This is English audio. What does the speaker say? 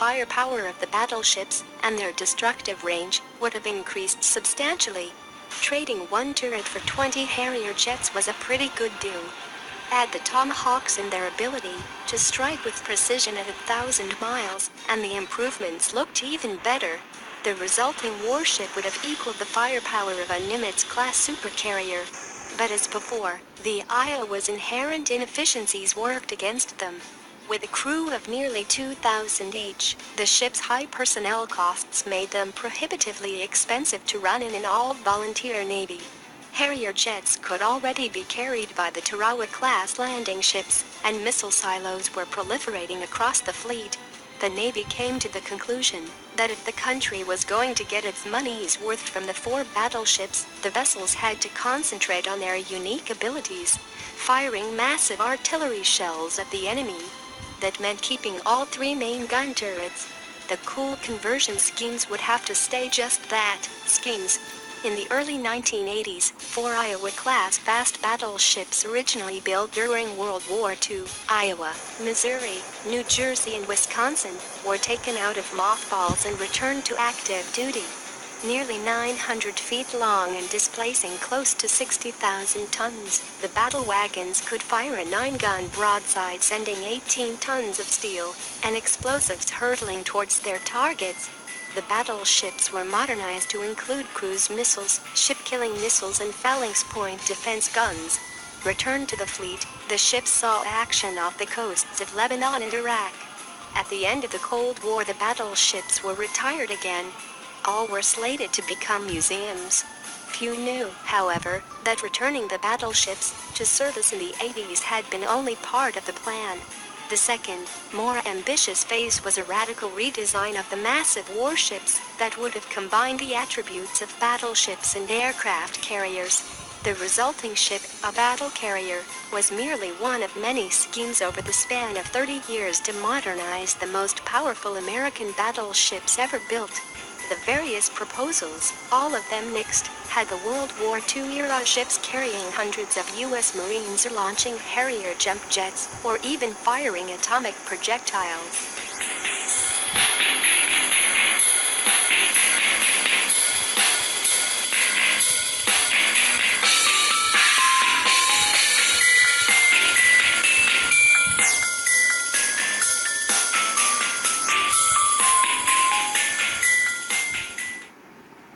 firepower of the battleships, and their destructive range would have increased substantially. Trading one turret for 20 Harrier jets was a pretty good deal. Add the Tomahawks and their ability to strike with precision at 1,000 miles, and the improvements looked even better. The resulting warship would have equaled the firepower of a Nimitz-class supercarrier. But as before, the Iowa's inherent inefficiencies worked against them. With a crew of nearly 2,000 each, the ship's high personnel costs made them prohibitively expensive to run in an all-volunteer navy. Harrier jets could already be carried by the Tarawa-class landing ships, and missile silos were proliferating across the fleet. The Navy came to the conclusion that if the country was going to get its money's worth from the 4 battleships, the vessels had to concentrate on their unique abilities, firing massive artillery shells at the enemy. That meant keeping all 3 main gun turrets. The cool conversion schemes would have to stay just that, schemes. In the early 1980s, 4 Iowa-class fast battleships originally built during World War II, Iowa, Missouri, New Jersey and Wisconsin, were taken out of mothballs and returned to active duty. Nearly 900 feet long and displacing close to 60,000 tons, the battle wagons could fire a 9-gun broadside sending 18 tons of steel and explosives hurtling towards their targets. The battleships were modernized to include cruise missiles, ship-killing missiles and phalanx point defense guns. Returned to the fleet, the ships saw action off the coasts of Lebanon and Iraq. At the end of the Cold War, the battleships were retired again. All were slated to become museums. Few knew, however, that returning the battleships to service in the 80s had been only part of the plan. The second, more ambitious phase was a radical redesign of the massive warships that would have combined the attributes of battleships and aircraft carriers. The resulting ship, a Battlecarrier, was merely one of many schemes over the span of 30 years to modernize the most powerful American battleships ever built. The various proposals, all of them nixed, had the World War II-era ships carrying hundreds of U.S. Marines or launching Harrier jump jets, or even firing atomic projectiles.